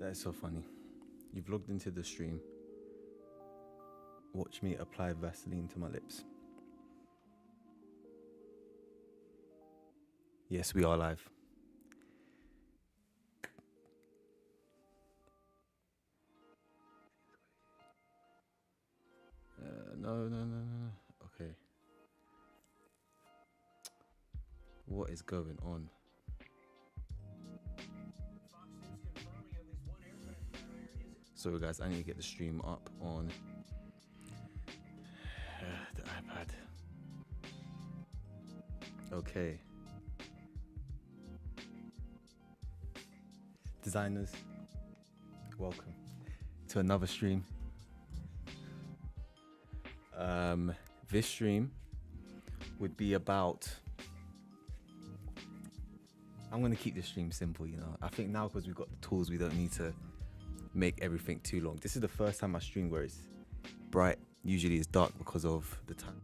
That is so funny. You've logged into the stream. Watch me apply Vaseline to my lips. Yes, we are live. No. Okay. What is going on? Sorry guys, I need to get the stream up on the iPad. Okay. Designers, welcome to another stream. This stream would be about, I'm going to keep the stream simple, you know. I think now because we've got the tools, we don't need to make everything too long. This is the first time I stream where it's bright. Usually it's dark because of the time.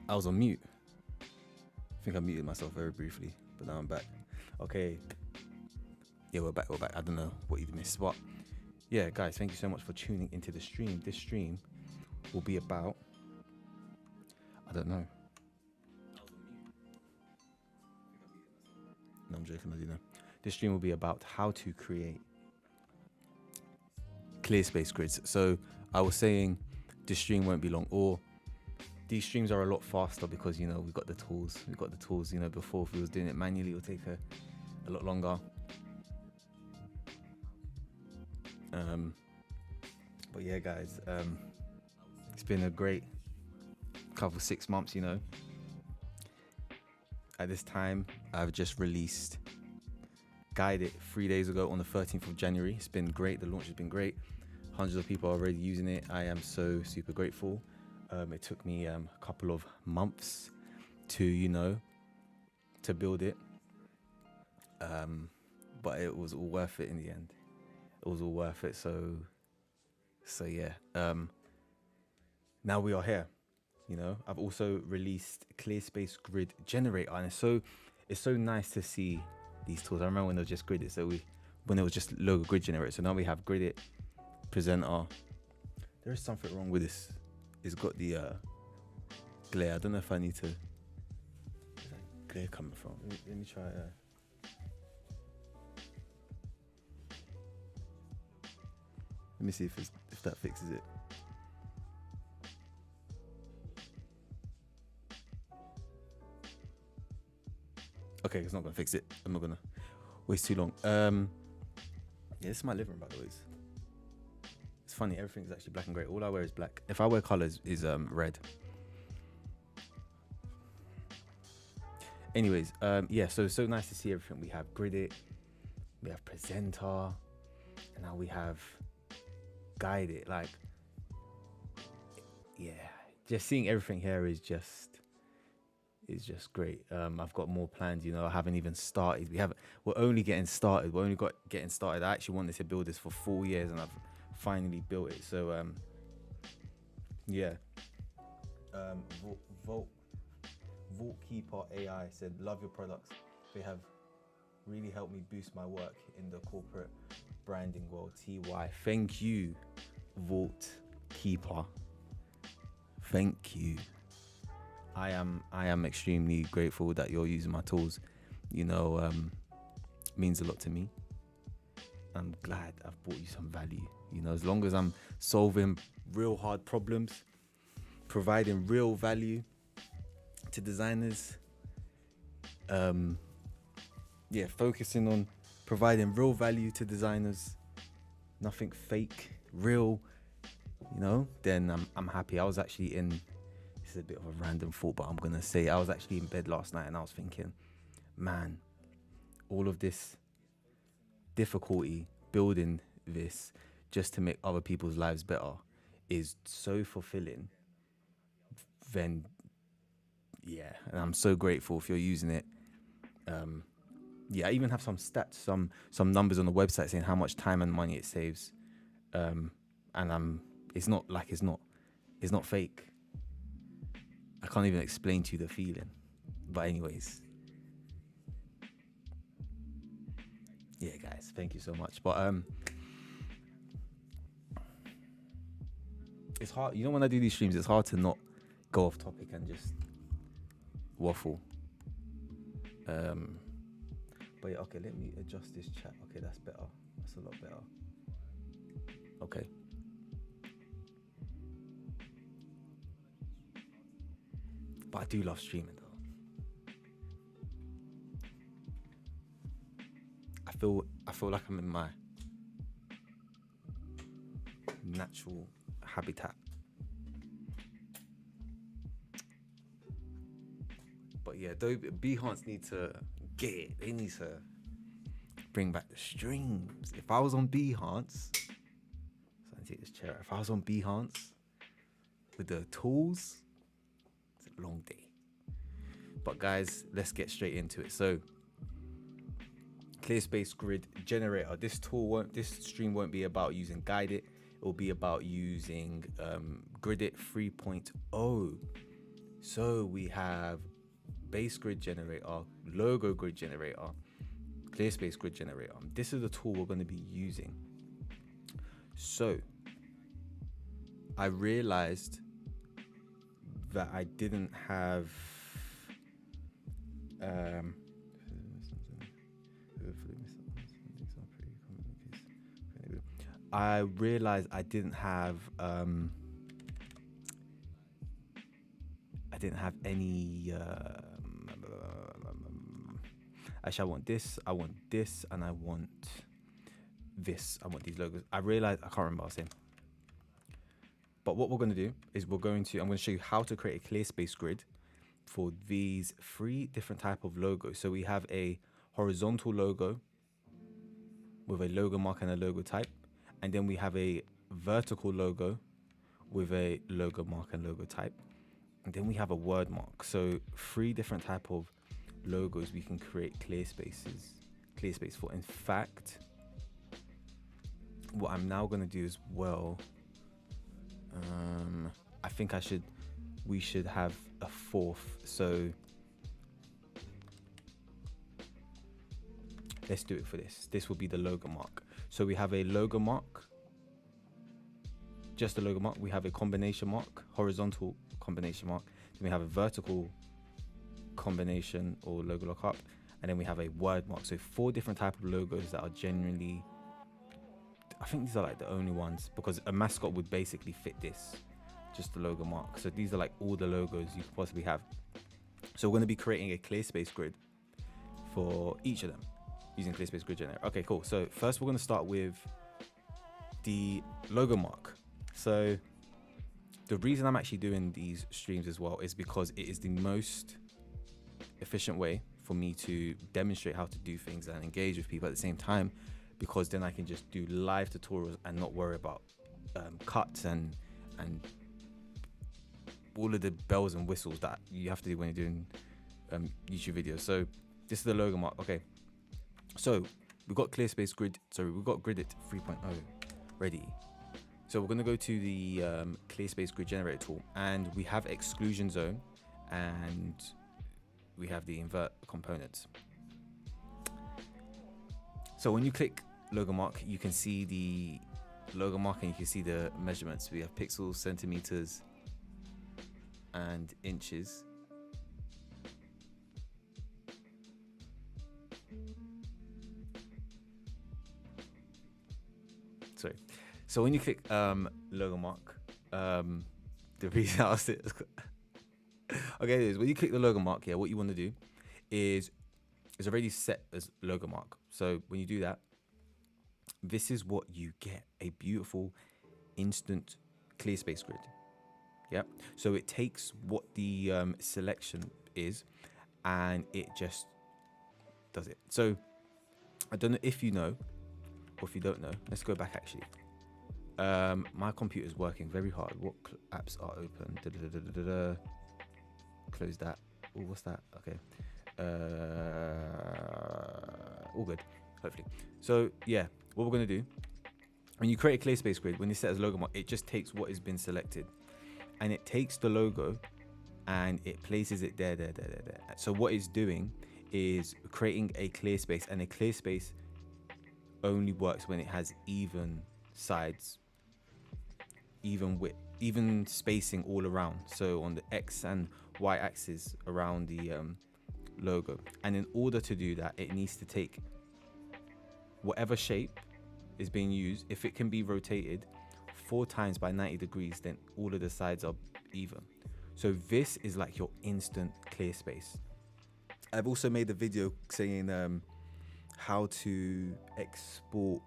I was on mute. I think I muted myself very briefly, but now I'm back. Okay. Yeah, we're back. I don't know what you missed, but yeah, guys, thank you so much for tuning into the stream. This stream will be about, I don't know. No, I'm joking, I do know. This stream will be about how to create Clearspace grids. So I was saying this stream won't be long, or these streams are a lot faster because, you know, we've got the tools. You know, before if we was doing it manually, it would take a lot longer. But yeah, guys, it's been a great couple 6 months, you know. At this time, I've just released Guideit 3 days ago on the 13th of January. It's been great. The launch has been great. Hundreds of people are already using it. I am so super grateful. It took me a couple of months to, you know, to build it. But it was all worth it in the end. It was all worth it. So yeah. Now we are here. You know, I've also released Clearspace Grid Generator, and it's so nice to see these tools. I remember when they were just Gridit, when it was just logo Grid Generator. So now we have Gridit, Presenter. There is something wrong with this. It's got the glare. I don't know if I need to. Where's that glare coming from? Let me try. Let me see if that fixes it. Okay, it's not gonna fix it. I'm not gonna waste too long. Yeah, this is my living room, by the way. It's funny, everything's actually black and grey. All I wear is black. If I wear colours, is red. Anyways, yeah, so nice to see everything. We have Gridit, we have Presenter, and now we have Guideit. Like, yeah, just seeing everything here is just great. I've got more plans, you know. I haven't even started. We're only getting started. I actually wanted to build this for 4 years, and I've finally built it. So yeah. Vaultkeeper AI said, love your products. They have really helped me boost my work in the corporate branding world. TY. Thank you, Vaultkeeper. Thank you. I am extremely grateful that you're using my tools. You know, means a lot to me. I'm glad I've brought you some value. You know, as long as I'm solving real hard problems, providing real value to designers, yeah, focusing on providing real value to designers, nothing fake, real, you know, then I'm happy. I was actually this is a bit of a random thought, but I'm gonna say I was actually in bed last night and I was thinking, man, all of this difficulty building this just to make other people's lives better is so fulfilling then yeah, and I'm so grateful if you're using it. Yeah, I even have some stats, some numbers on the website saying how much time and money it saves. And it's not fake. I can't even explain to you the feeling. But anyways, yeah, guys, thank you so much. But it's hard. You know, when I do these streams, it's hard to not go off topic and just waffle. But yeah, okay, let me adjust this chat. Okay, that's better. That's a lot better. Okay. But I do love streaming though. I feel like I'm in my natural habitat. But yeah, Behance need to get it. They need to bring back the streams. If I was on Behance, so I take this chair. If I was on Behance with the tools, it's a long day. But guys, let's get straight into it. So, Clearspace Grid Generator. This stream won't be about using Guideit. It will be about using Gridit 3.0. So we have base grid generator, logo grid generator, Clearspace Grid Generator. This is the tool we're going to be using. So I realized that I didn't have any actually, I want this, and I want this. I want these logos. I realized, I can't remember what I was saying. But what we're going to do is I'm going to show you how to create a Clearspace grid for these 3 different type of logos. So we have a horizontal logo with a logo mark and a logo type. And then we have a vertical logo with a logo mark and logo type. And then we have a word mark. So 3 different type of logos we can create Clearspace for. In fact, what I'm now going to do as well, I think we should have a 4th. So let's do it for this. This will be the logo mark. So we have a logo mark, just a logo mark. We have a combination mark, horizontal combination mark. Then we have a vertical combination or logo lookup, and then we have a word mark. So 4 different type of logos that are generally, I think these are like the only ones, because a mascot would basically fit this, just the logo mark. So these are like all the logos you could possibly have. So we're going to be creating a Clearspace grid for each of them using Clearspace Grid Generator. Okay, cool. So first we're going to start with the logo mark. So the reason I'm actually doing these streams as well is because it is the most efficient way for me to demonstrate how to do things and engage with people at the same time, because then I can just do live tutorials and not worry about cuts and all of the bells and whistles that you have to do when you're doing YouTube videos. So this is the logo mark. Okay, so we've got Gridit 3.0 ready. So we're going to go to the Clearspace Grid Generator tool, and we have exclusion zone, and we have the invert components. So when you click logo mark, you can see the logo mark and you can see the measurements. We have pixels, centimeters, and inches. Sorry. So when you click logo mark, the reason I was okay, is when you click the logo mark, yeah, what you want to do is it's already set as logo mark. So when you do that, this is what you get: a beautiful instant Clearspace grid. Yeah. So it takes what the selection is, and it just does it. So I don't know if you know, or if you don't know. Let's go back actually. My computer's working very hard. What apps are open? close that. Oh, what's that? Okay. All good, hopefully. So yeah, what we're gonna do, when you create a Clearspace grid, when you set as logo mark, it just takes what has been selected, and it takes the logo, and it places it there. So what it's doing is creating a Clearspace, and a Clearspace only works when it has even sides, even width, even spacing all around. So on the X and Y axis around the logo. And in order to do that, it needs to take whatever shape is being used. If it can be rotated 4 times by 90 degrees, then all of the sides are even. So this is like your instant Clearspace. I've also made a video saying how to export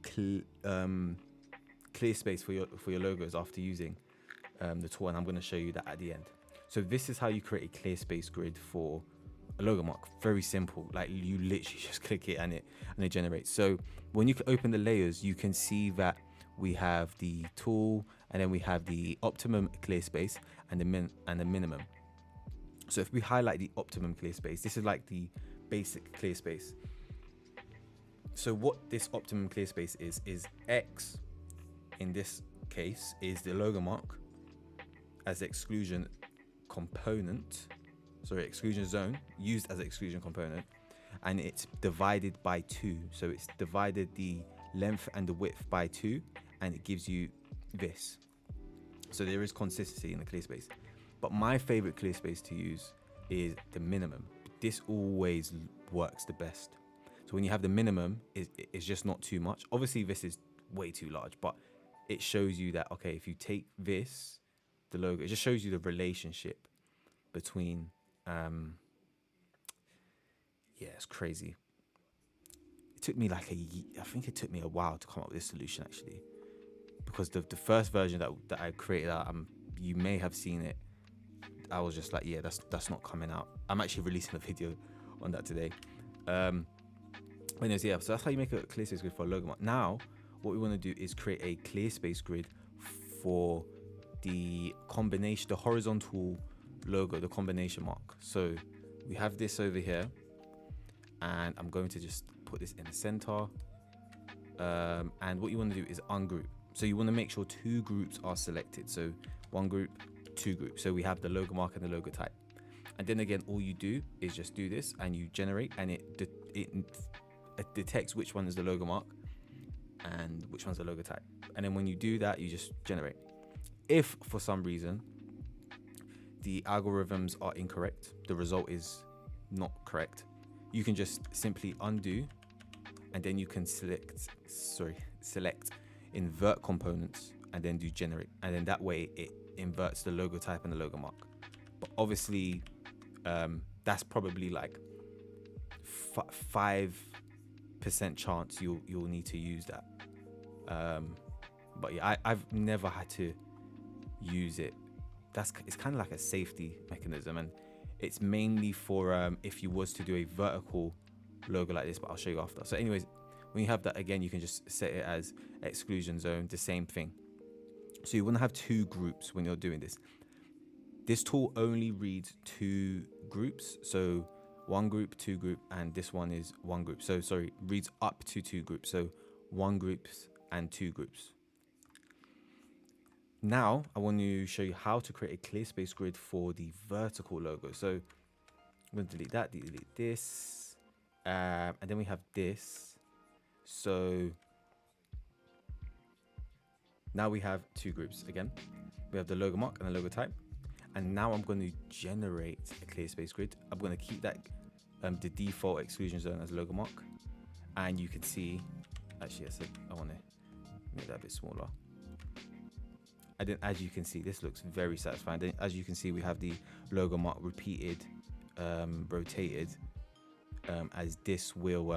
Clearspace for your logos after using the tool, and I'm going to show you that at the end. So this is how you create a Clearspace grid for a logo mark. Very simple. Like, you literally just click it and it generates. So when you open the layers, you can see that we have the tool, and then we have the optimum Clearspace and the minimum. So if we highlight the optimum Clearspace, this is like the basic Clearspace. So what this optimum Clearspace is X, in this case, is the logo mark as exclusion zone, used as an exclusion component, and it's divided by 2. So it's divided the length and the width by 2, and it gives you this. So there is consistency in the Clearspace. But my favorite Clearspace to use is the minimum. This always works the best. So when you have the minimum, it's just not too much. Obviously this is way too large, but it shows you that, okay, if you take this, the logo, it just shows you the relationship between, yeah, it's crazy. It took me like I think it took me a while to come up with this solution, actually, because the first version that I created, you may have seen it, I was just like, yeah, that's not coming out. I'm actually releasing a video on that today. Anyways, yeah, so that's how you make a Clearspace grid for a logo mark. Now, what we want to do is create a Clearspace grid for the combination, the horizontal logo, the combination mark. So we have this over here, and I'm going to just put this in the center. And what you want to do is ungroup. So you want to make sure 2 groups are selected. So 1 group, 2 groups. So we have the logo mark and the logo type. And then again, all you do is just do this, and you generate, and it detects which one is the logo mark and which one's the logo type. And then when you do that, you just generate. If for some reason the algorithms are incorrect, the result is not correct, you can just simply undo, and then you can select invert components, and then do generate, and then that way it inverts the logo type and the logo mark. But obviously that's probably like 5% chance you'll need to use that. But yeah, I've never had to use it. It's kind of like a safety mechanism, and it's mainly for if you was to do a vertical logo like this, but I'll show you after. So anyways, when you have that, again, you can just set it as exclusion zone, the same thing. So you want to have 2 groups when you're doing this. This tool only reads 2 groups, so 1 group, 2 group, and this one is 1 group. So sorry, reads up to 2 groups, so 1 groups and 2 groups. Now I want to show you how to create a Clearspace grid for the vertical logo. So I'm going to delete that, delete this, and then we have this. So now we have 2 groups again. We have the logo mark and the logo type. And now I'm going to generate a Clearspace grid. I'm going to keep that the default exclusion zone as logo mark. And you can see, actually, I want to make that a bit smaller. And then as you can see, this looks very satisfying. Then as you can see, we have the logo mark repeated, rotated, as this will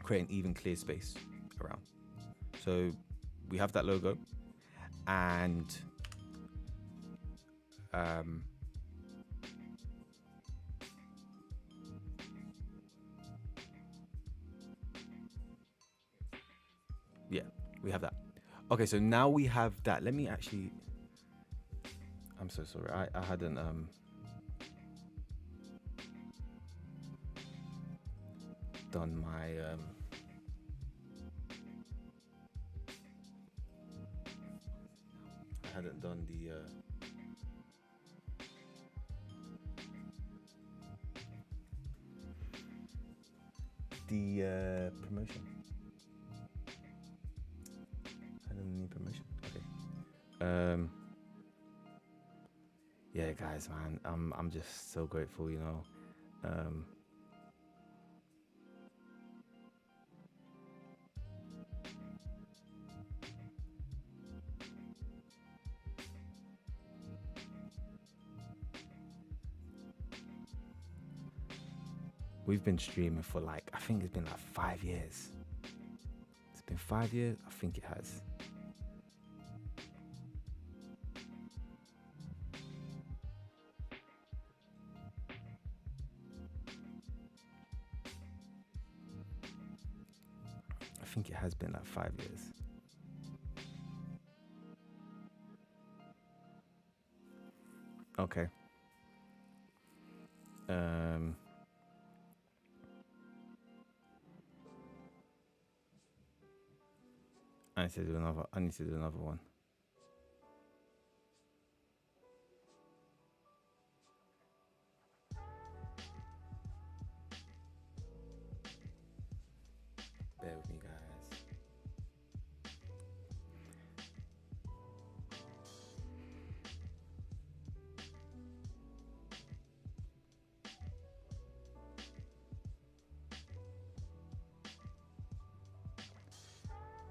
create an even Clearspace around. So we have that logo, and yeah, we have that. Okay, so now we have that. Let me actually, I'm so sorry. I hadn't done my I hadn't done the promotion. I don't need promotion. Okay. Yeah, guys, man, I'm just so grateful, you know. We've been streaming for like, I think it's been like 5 years. It's been 5 years? I think it has. I think it has been like 5 years. Okay. I need to do another one. Bear with me, guys.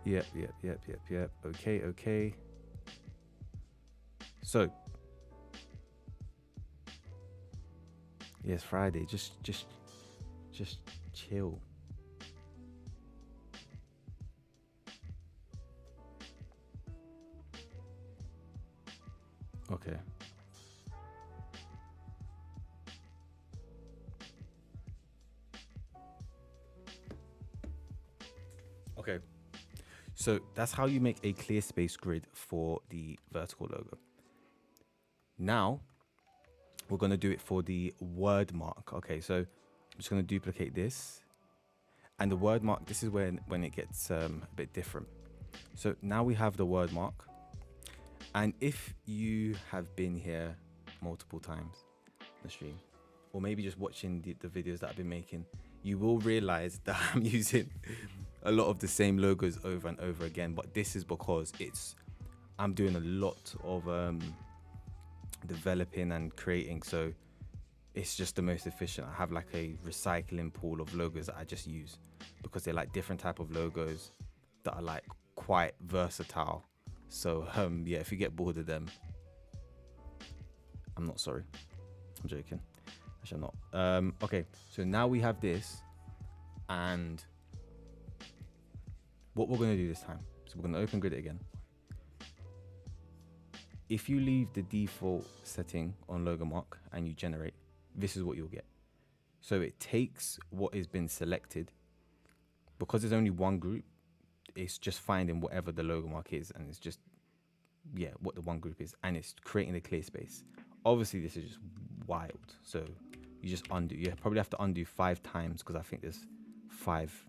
Yep. Okay. So, yes, Friday. Just chill. Okay. Okay. So that's how you make a Clearspace grid for the vertical logo. Now, we're going to do it for the word mark. Okay, so I'm just going to duplicate this. And the word mark, this is when it gets a bit different. So now we have the word mark. And if you have been here multiple times on the stream, or maybe just watching the videos that I've been making, you will realize that I'm using a lot of the same logos over and over again. But this is because I'm doing a lot of developing and creating, so it's just the most efficient. I have like a recycling pool of logos that I just use because they're like different type of logos that are like quite versatile. So yeah, if you get bored of them, I'm not sorry. I'm joking. Actually, I'm not. Okay, so now we have this, and what we're going to do this time, so we're going to open Gridit again. If you leave the default setting on logo mark and you generate, this is what you'll get. So it takes what has been selected. Because there's only one group, it's just finding whatever the logo mark is, and it's just, yeah, what the one group is, and it's creating the clear space. Obviously, this is just wild. So you just undo. You probably have to undo 5 times because I think there's 5.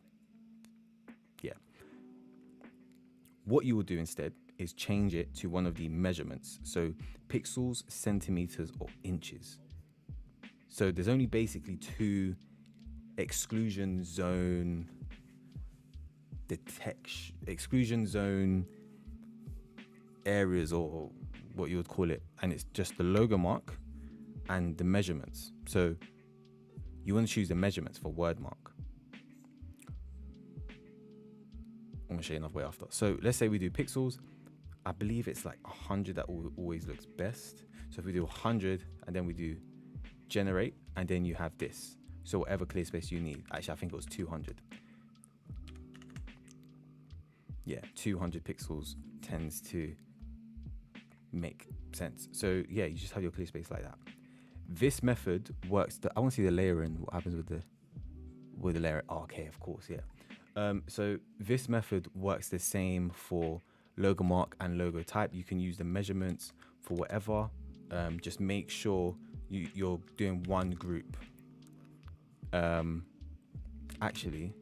Yeah. What you will do instead is change it to one of the measurements. So pixels, centimeters, or inches. So there's only basically 2 exclusion zone exclusion zone areas, or what you would call it, and it's just the logo mark and the measurements. So you want to choose the measurements for word mark. I'm gonna show you another way after. So let's say we do pixels. I believe it's like 100 that always looks best. So if we do 100 and then we do generate, and then you have this. So whatever clear space you need. Actually, I think it was 200. Yeah, 200 pixels tends to make sense. So yeah, you just have your clear space like that. This method works. I want to see the layering. What happens with the layer? Oh, okay, of course, yeah. So this method works the same for logo mark and logo type. You can use the measurements for whatever. just make sure you're doing one group. Actually,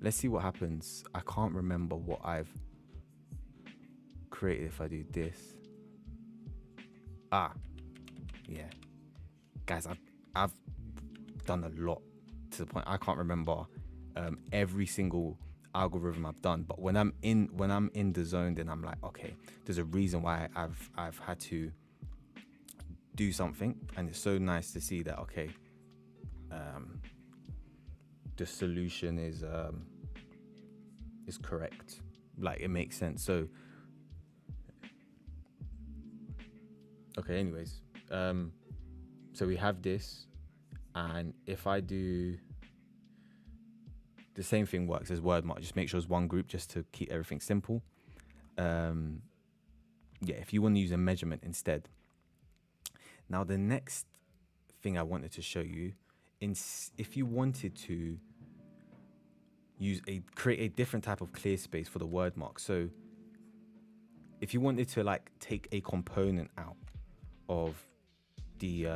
let's see what happens. I can't remember what I've created if I do this. Yeah, guys, I've done a lot to the point I can't remember every single algorithm I've done. But when I'm in the zone, then I'm like, okay, there's a reason why I've had to do something, and it's so nice to see that, okay, the solution is correct. Like, it makes sense. So okay, anyways, so we have this, and if I do the same thing works as word mark, just make sure it's one group just to keep everything simple. Yeah, if you want to use a measurement instead. Now, the next thing I wanted to show you, if you wanted to create a different type of clear space for the word mark. So if you wanted to like take a component out of the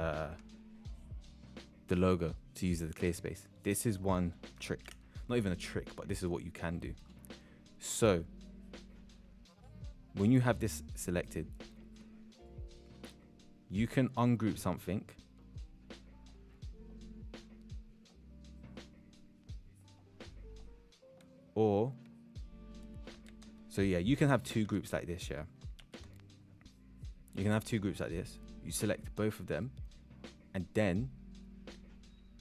logo to use as a clear space, this is one trick. Not even a trick, but this is what you can do. So when you have this selected, you can ungroup something, or so yeah, you can have two groups like this. Yeah, you can have two groups like this. You select both of them, and then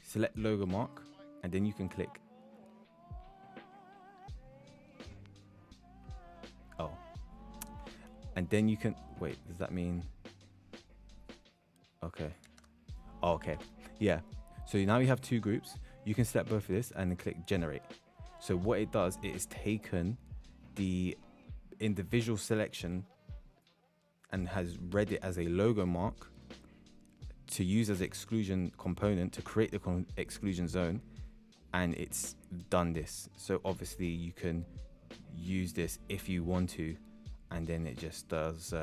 select logo mark, and then you can click. Oh, and then you can wait. Does that mean? Okay. Oh, okay. Yeah. So now you have two groups. You can select both of this and then click generate. So what it does, it is taken the individual selection and has read it as a logo mark to use as exclusion component to create the exclusion zone, and it's done this. So obviously you can use this if you want to, and then it just does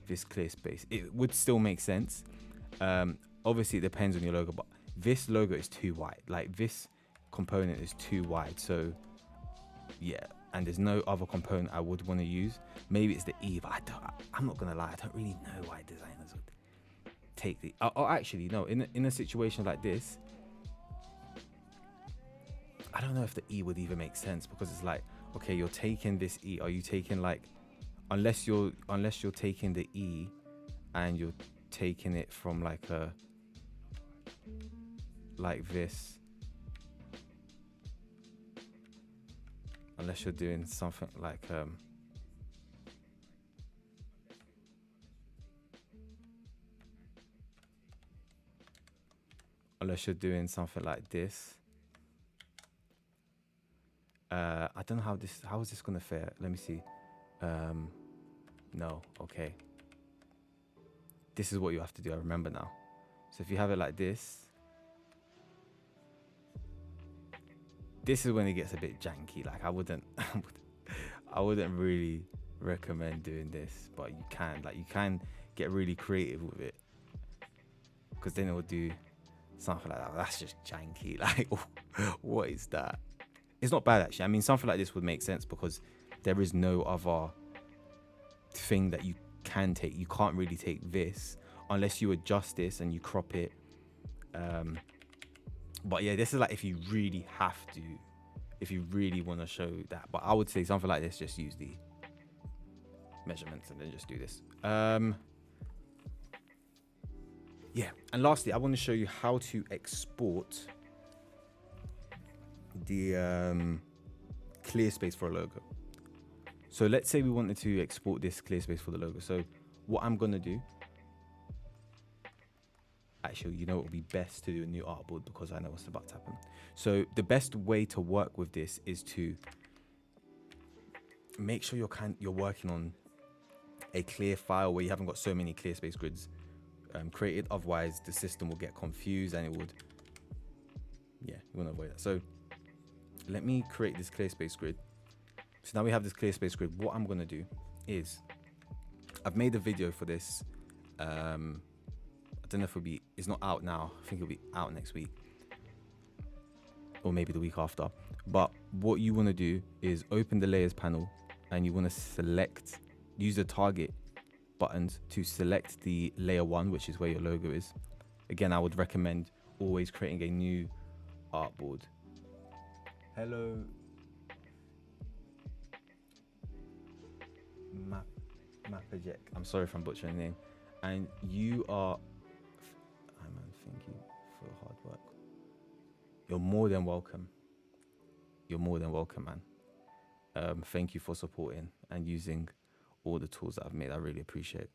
this clear space. It would still make sense. Obviously it depends on your logo, but this logo is too wide. Like, this component is too wide. So yeah, and there's no other component I would want to use. Maybe it's the E, but I'm not gonna lie, I don't really know why designers would take the actually no, in a situation like this, I don't know if the E would even make sense, because it's like, okay, you're taking this E, are you taking like, unless you're taking the E and you're taking it from like this, unless you're doing something like unless you're doing something like this. I don't know how is this gonna fare. Let me see. No, okay, this is what you have to do. I remember now. So if you have it like this is when it gets a bit janky. Like, I wouldn't really recommend doing this, but you can get really creative with it, because then it will do something like that. That's just janky. Like, what is that? It's not bad, actually. I mean, something like this would make sense because there is no other thing that you can take. You can't really take this unless you adjust this and you crop it. But yeah, this is like if you really have to, if you really want to show that. But I would say something like this, just use the measurements and then just do this. Yeah, and lastly, I want to show you how to export the clear space for a logo. So let's say we wanted to export this clear space for the logo. So what I'm going to do, actually, you know, it would be best to do a new artboard because I know what's about to happen. So the best way to work with this is to make sure you're working on a clear file where you haven't got so many clear space grids created. Otherwise, the system will get confused and it would, yeah, you want to avoid that. So let me create this clear space grid. So now we have this clear space grid. What I'm going to do is, I've made a video for this I don't know if it's not out now. I think it'll be out next week or maybe the week after. But what you want to do is open the layers panel and you want to use the target buttons to select the layer 1, which is where your logo is. Again, I would recommend always creating a new artboard. Hello. Mapajek. I'm sorry if I'm butchering the name. And you are, thank you for hard work. You're more than welcome. You're more than welcome, man. Thank you for supporting and using all the tools that I've made. I really appreciate it.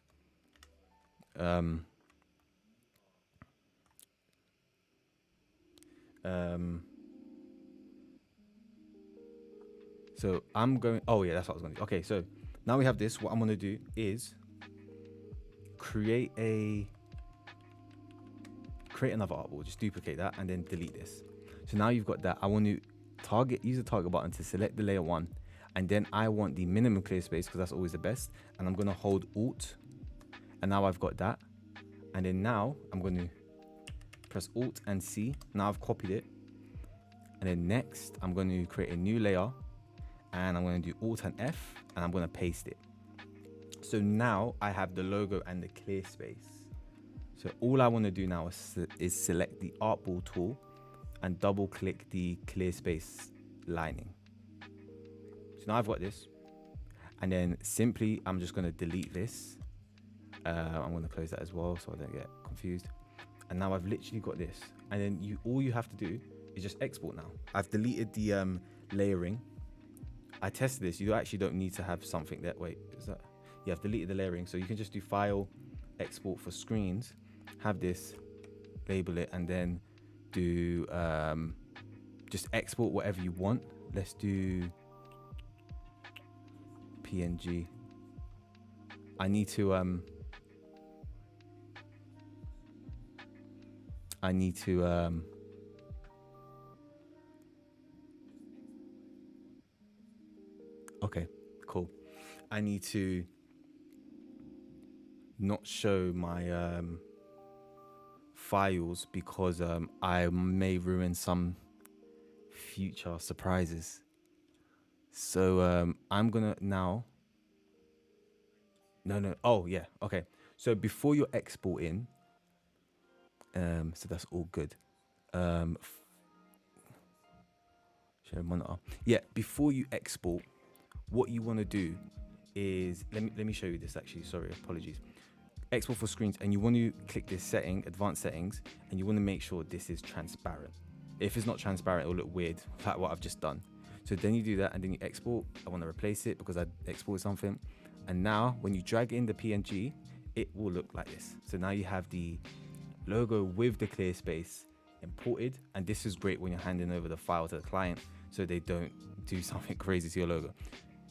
So I'm going, oh yeah, that's what I was going to do. Okay, so now we have this. What I'm going to do is create another artboard, just duplicate that and then delete this. So now you've got that. I want to use the target button to select the layer 1, and then I want the minimum clear space because that's always the best, and I'm going to hold Alt, and now I've got that. And then now I'm going to press Alt and C. Now I've copied it, and then next I'm going to create a new layer, and I'm going to do Alt and F, and I'm going to paste it. So now I have the logo and the clear space. So all I want to do now is select the artboard tool and double click the clear space lining. So now I've got this, and then simply I'm just going to delete this. I'm going to close that as well so I don't get confused. And now I've literally got this, and then all you have to do is just export now. I've deleted the layering. I tested this. You actually don't need to have something that, wait, is that? Yeah, I've deleted the layering. So you can just do file, export for screens, have this, label it, and then do, just export whatever you want. Let's do PNG. I need to, okay, cool. I need to not show my files because I may ruin some future surprises. So I'm gonna now, no, oh yeah, okay. So before you're exporting, so that's all good. Share monitor. Yeah, before you export, what you want to do is, let me show you this actually. Sorry, apologies. Export for screens, and you want to click this setting, advanced settings, and you want to make sure this is transparent. If it's not transparent, it'll look weird, like what I've just done. So then you do that, and then you export. I want to replace it because I exported something. And now when you drag in the PNG, it will look like this. So now you have the logo with the clear space imported, and this is great when you're handing over the file to the client so they don't do something crazy to your logo.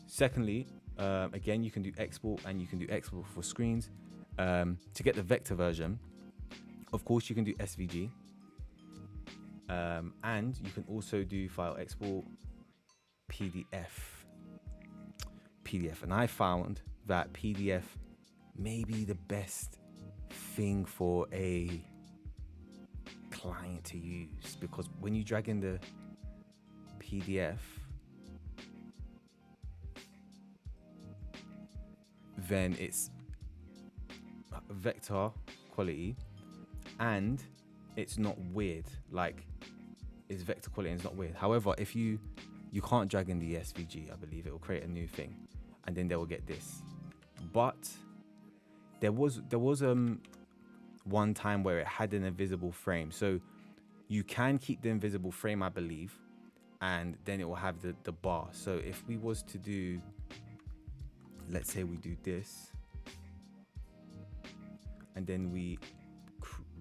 Secondly, again, you can do export, and you can do export for screens. To get the vector version, of course, you can do SVG, and you can also do file export PDF. And I found that PDF may be the best thing for a client to use, because when you drag in the PDF, then it's vector quality and it's not weird. Like, it's vector quality and it's not weird. However, if you can't drag in the SVG, I believe it will create a new thing, and then they will get this. But there was one time where it had an invisible frame, so you can keep the invisible frame, I believe, and then it will have the bar. So if we was to do, let's say we do this, and then we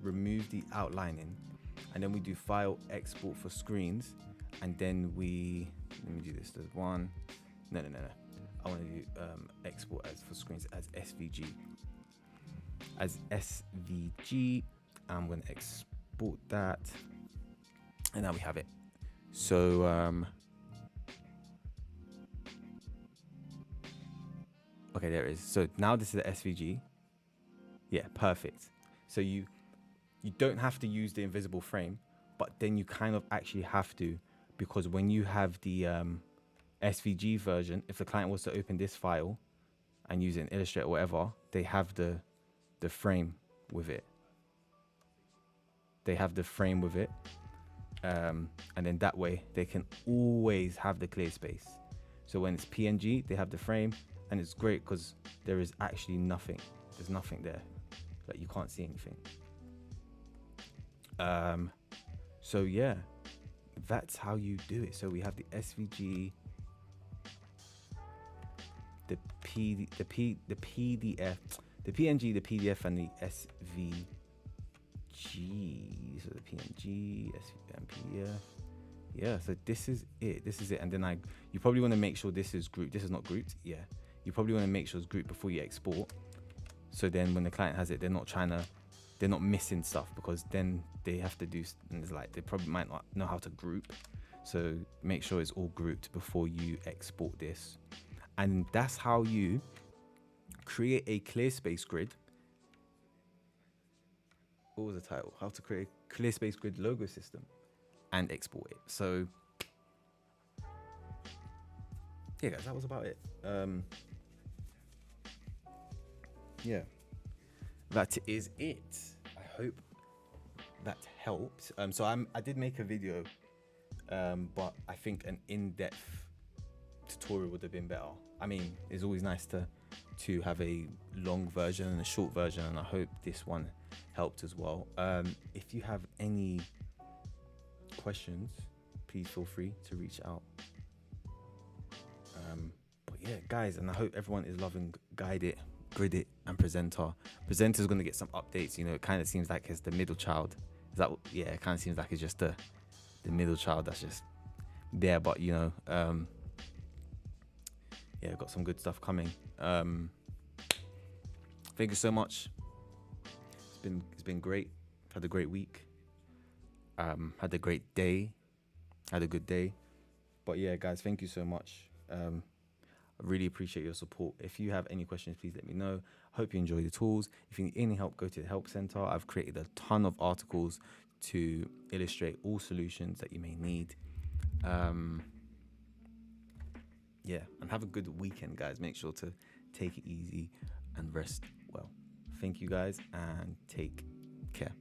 remove the outlining, and then we do file export for screens, and then let me do this. There's one, no. I want to do export as for screens as SVG. I'm going to export that, and now we have it. So okay, there it is. So now this is the SVG. Yeah, perfect. So you don't have to use the invisible frame, but then you kind of actually have to, because when you have the SVG version, if the client was to open this file and use it in Illustrator or whatever, they have the frame with it. They have the frame with it. And then that way they can always have the clear space. So when it's PNG, they have the frame, and it's great because there is actually nothing. There's nothing there. Like, you can't see anything. So yeah, that's how you do it. So we have the SVG, the PDF, the PNG, the PDF, and the SVG. So the PNG, SVG, and PDF. Yeah, so this is it. This is it. And then you probably want to make sure this is grouped. This is not grouped. Yeah, you probably want to make sure it's grouped before you export. So then when the client has it, they're not missing stuff, because then they have to do, and it's like they probably might not know how to group. So make sure it's all grouped before you export this. And that's how you create a Clearspace grid. What was the title? How to create a Clearspace grid logo system and export it. So yeah, guys, that was about it. Yeah, that is it. I hope that helped. So I did make a video, but I think an in-depth tutorial would have been better. I mean, it's always nice to have a long version and a short version, and I hope this one helped as well. If you have any questions, please feel free to reach out. But yeah, guys, and I hope everyone is loving Guideit, Gridit, and Presenter. Presenter is going to get some updates. You know, it kind of seems like it's the middle child. Yeah, it kind of seems like it's just the middle child that's just there. But you know, yeah, got some good stuff coming. Thank you so much. It's been great. Had a great week. Had a great day. Had a good day. But yeah, guys, thank you so much. I really appreciate your support. If you have any questions, please let me know. Hope you enjoy the tools. If you need any help, go to the help center. I've created a ton of articles to illustrate all solutions that you may need. Yeah, and have a good weekend, guys. Make sure to take it easy and rest well. Thank you, guys, and take care.